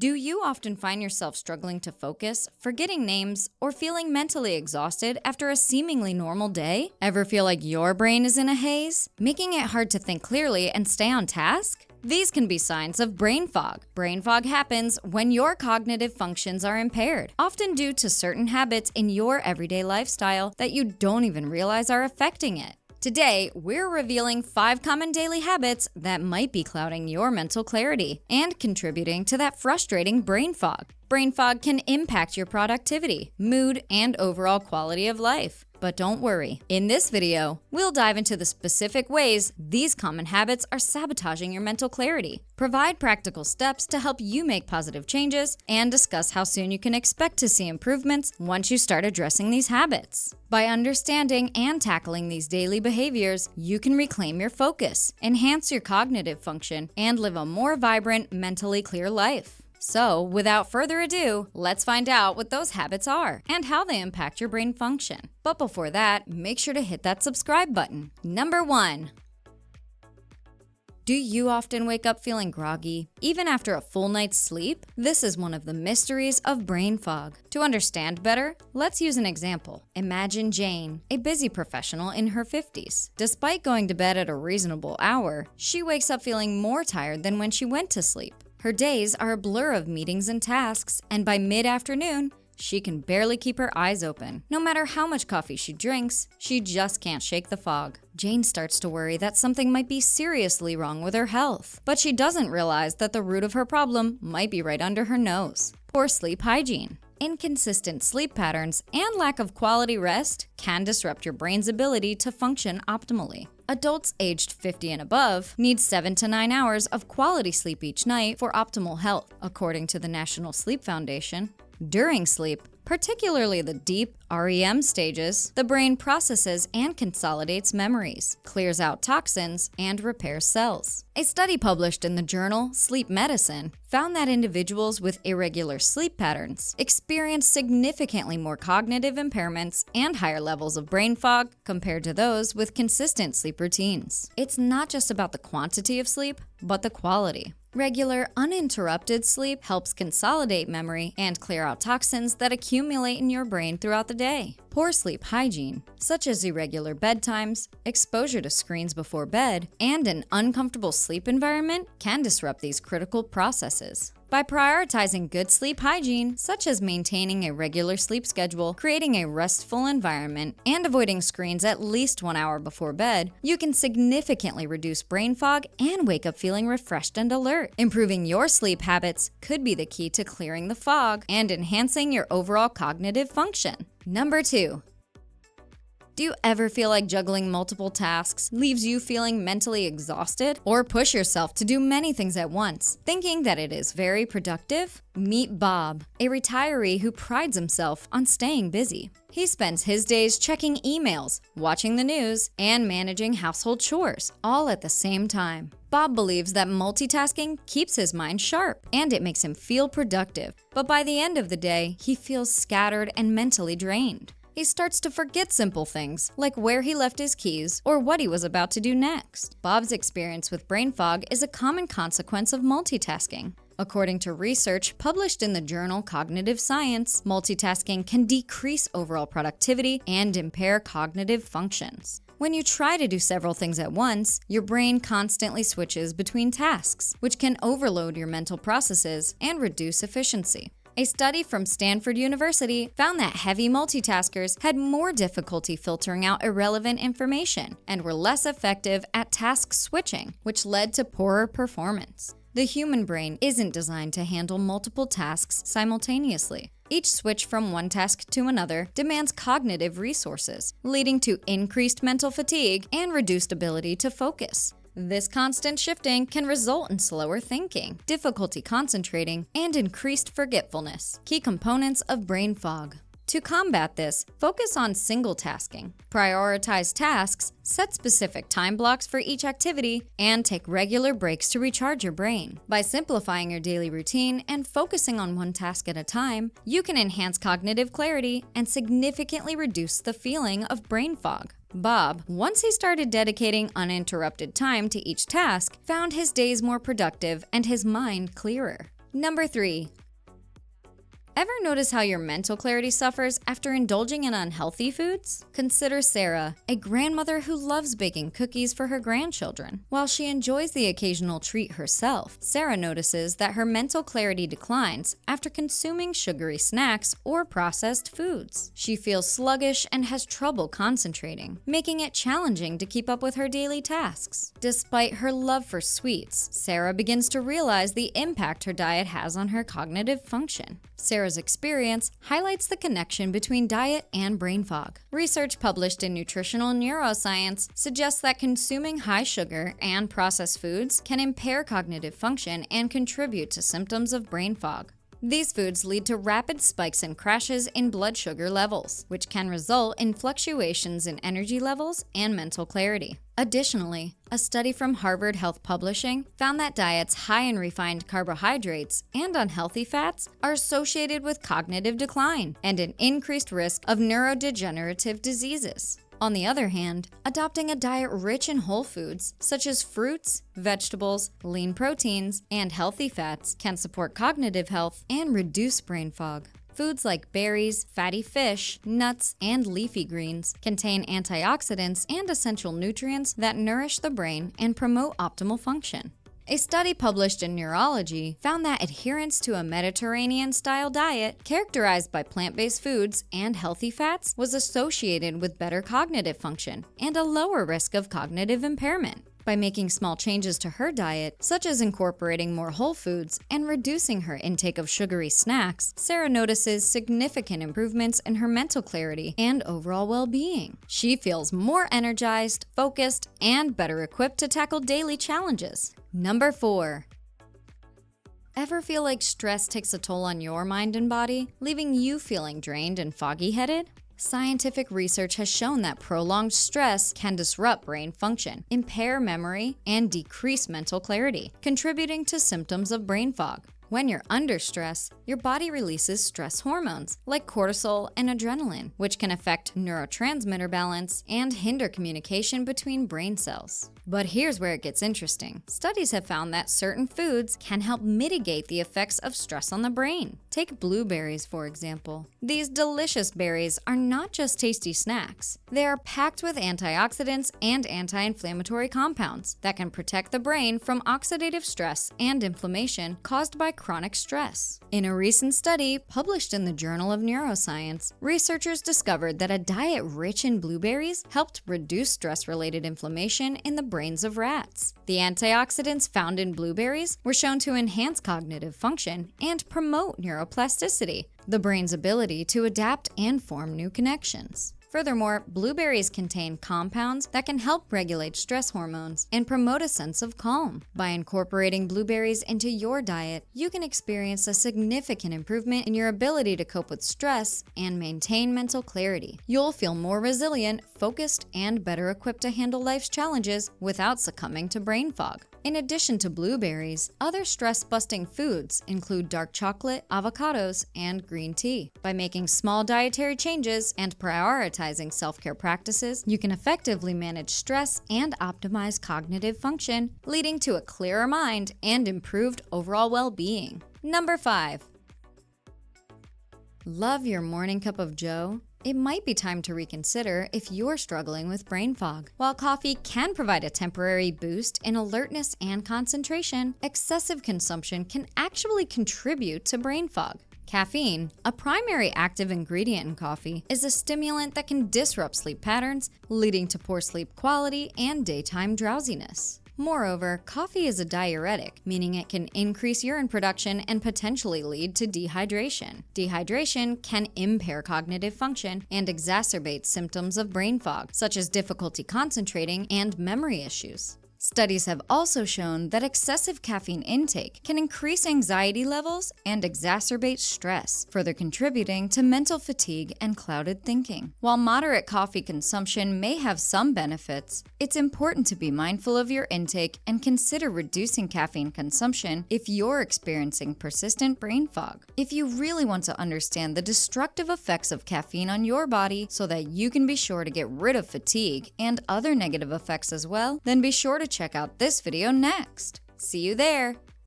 Do you often find yourself struggling to focus, forgetting names, or feeling mentally exhausted after a seemingly normal day? Ever feel like your brain is in a haze, making it hard to think clearly and stay on task? These can be signs of brain fog. Brain fog happens when your cognitive functions are impaired, often due to certain habits in your everyday lifestyle that you don't even realize are affecting it. Today, we're revealing 5 common daily habits that might be clouding your mental clarity and contributing to that frustrating brain fog. Brain fog can impact your productivity, mood, and overall quality of life. But don't worry, in this video, we'll dive into the specific ways these common habits are sabotaging your mental clarity, provide practical steps to help you make positive changes, and discuss how soon you can expect to see improvements once you start addressing these habits. By understanding and tackling these daily behaviors, you can reclaim your focus, enhance your cognitive function, and live a more vibrant, mentally clear life. So, without further ado, let's find out what those habits are and how they impact your brain function. But before that, make sure to hit that subscribe button. Number 1. Do you often wake up feeling groggy, even after a full night's sleep? This is one of the mysteries of brain fog. To understand better, let's use an example. Imagine Jane, a busy professional in her 50s. Despite going to bed at a reasonable hour, she wakes up feeling more tired than when she went to sleep. Her days are a blur of meetings and tasks, and by mid-afternoon, she can barely keep her eyes open. No matter how much coffee she drinks, she just can't shake the fog. Jane starts to worry that something might be seriously wrong with her health, but she doesn't realize that the root of her problem might be right under her nose: poor sleep hygiene. Inconsistent sleep patterns and lack of quality rest can disrupt your brain's ability to function optimally. Adults aged 50 and above need 7 to 9 hours of quality sleep each night for optimal health, according to the National Sleep Foundation. During sleep, particularly the deep REM stages, the brain processes and consolidates memories, clears out toxins, and repairs cells. A study published in the journal Sleep Medicine found that individuals with irregular sleep patterns experience significantly more cognitive impairments and higher levels of brain fog compared to those with consistent sleep routines. It's not just about the quantity of sleep, but the quality. Regular, uninterrupted sleep helps consolidate memory and clear out toxins that accumulate in your brain throughout the day. Poor sleep hygiene, such as irregular bedtimes, exposure to screens before bed, and an uncomfortable sleep environment, can disrupt these critical processes. By prioritizing good sleep hygiene, such as maintaining a regular sleep schedule, creating a restful environment, and avoiding screens at least 1 hour before bed, you can significantly reduce brain fog and wake up feeling refreshed and alert. Improving your sleep habits could be the key to clearing the fog and enhancing your overall cognitive function. Number 2. Do you ever feel like juggling multiple tasks leaves you feeling mentally exhausted? Or push yourself to do many things at once, thinking that it is very productive? Meet Bob, a retiree who prides himself on staying busy. He spends his days checking emails, watching the news, and managing household chores, all at the same time. Bob believes that multitasking keeps his mind sharp, and it makes him feel productive. But by the end of the day, he feels scattered and mentally drained. He starts to forget simple things, like where he left his keys or what he was about to do next. Bob's experience with brain fog is a common consequence of multitasking. According to research published in the journal Cognitive Science, multitasking can decrease overall productivity and impair cognitive functions. When you try to do several things at once, your brain constantly switches between tasks, which can overload your mental processes and reduce efficiency. A study from Stanford University found that heavy multitaskers had more difficulty filtering out irrelevant information and were less effective at task switching, which led to poorer performance. The human brain isn't designed to handle multiple tasks simultaneously. Each switch from one task to another demands cognitive resources, leading to increased mental fatigue and reduced ability to focus. This constant shifting can result in slower thinking, difficulty concentrating, and increased forgetfulness, key components of brain fog. To combat this, focus on single tasking. Prioritize tasks, set specific time blocks for each activity, and take regular breaks to recharge your brain. By simplifying your daily routine and focusing on one task at a time, you can enhance cognitive clarity and significantly reduce the feeling of brain fog. Bob, once he started dedicating uninterrupted time to each task, found his days more productive and his mind clearer. Number 3. Ever notice how your mental clarity suffers after indulging in unhealthy foods? Consider Sarah, a grandmother who loves baking cookies for her grandchildren. While she enjoys the occasional treat herself, Sarah notices that her mental clarity declines after consuming sugary snacks or processed foods. She feels sluggish and has trouble concentrating, making it challenging to keep up with her daily tasks. Despite her love for sweets, Sarah begins to realize the impact her diet has on her cognitive function. Sarah's experience highlights the connection between diet and brain fog. Research published in Nutritional Neuroscience suggests that consuming high sugar and processed foods can impair cognitive function and contribute to symptoms of brain fog. These foods lead to rapid spikes and crashes in blood sugar levels, which can result in fluctuations in energy levels and mental clarity. Additionally, a study from Harvard Health Publishing found that diets high in refined carbohydrates and unhealthy fats are associated with cognitive decline and an increased risk of neurodegenerative diseases. On the other hand, adopting a diet rich in whole foods, such as fruits, vegetables, lean proteins, and healthy fats, can support cognitive health and reduce brain fog. Foods like berries, fatty fish, nuts, and leafy greens contain antioxidants and essential nutrients that nourish the brain and promote optimal function. A study published in Neurology found that adherence to a Mediterranean-style diet characterized by plant-based foods and healthy fats was associated with better cognitive function and a lower risk of cognitive impairment. By making small changes to her diet, such as incorporating more whole foods and reducing her intake of sugary snacks, Sarah notices significant improvements in her mental clarity and overall well-being. She feels more energized, focused, and better equipped to tackle daily challenges. Number 4. Ever feel like stress takes a toll on your mind and body, leaving you feeling drained and foggy-headed? Scientific research has shown that prolonged stress can disrupt brain function, impair memory, and decrease mental clarity, contributing to symptoms of brain fog. When you're under stress, your body releases stress hormones like cortisol and adrenaline, which can affect neurotransmitter balance and hinder communication between brain cells. But here's where it gets interesting. Studies have found that certain foods can help mitigate the effects of stress on the brain. Take blueberries, for example. These delicious berries are not just tasty snacks. They are packed with antioxidants and anti-inflammatory compounds that can protect the brain from oxidative stress and inflammation caused by chronic stress. In a recent study published in the Journal of Neuroscience, researchers discovered that a diet rich in blueberries helped reduce stress-related inflammation in the brains of rats. The antioxidants found in blueberries were shown to enhance cognitive function and promote neuroplasticity, the brain's ability to adapt and form new connections. Furthermore, blueberries contain compounds that can help regulate stress hormones and promote a sense of calm. By incorporating blueberries into your diet, you can experience a significant improvement in your ability to cope with stress and maintain mental clarity. You'll feel more resilient, focused, and better equipped to handle life's challenges without succumbing to brain fog. In addition to blueberries, other stress-busting foods include dark chocolate, avocados, and green tea. By making small dietary changes and prioritizing self-care practices, you can effectively manage stress and optimize cognitive function, leading to a clearer mind and improved overall well-being. Number 5. Love your morning cup of joe? It might be time to reconsider if you're struggling with brain fog. While coffee can provide a temporary boost in alertness and concentration, excessive consumption can actually contribute to brain fog. Caffeine, a primary active ingredient in coffee, is a stimulant that can disrupt sleep patterns, leading to poor sleep quality and daytime drowsiness. Moreover, coffee is a diuretic, meaning it can increase urine production and potentially lead to dehydration. Dehydration can impair cognitive function and exacerbate symptoms of brain fog, such as difficulty concentrating and memory issues. Studies have also shown that excessive caffeine intake can increase anxiety levels and exacerbate stress, further contributing to mental fatigue and clouded thinking. While moderate coffee consumption may have some benefits, it's important to be mindful of your intake and consider reducing caffeine consumption if you're experiencing persistent brain fog. If you really want to understand the destructive effects of caffeine on your body so that you can be sure to get rid of fatigue and other negative effects as well, then be sure to check out this video next. See you there!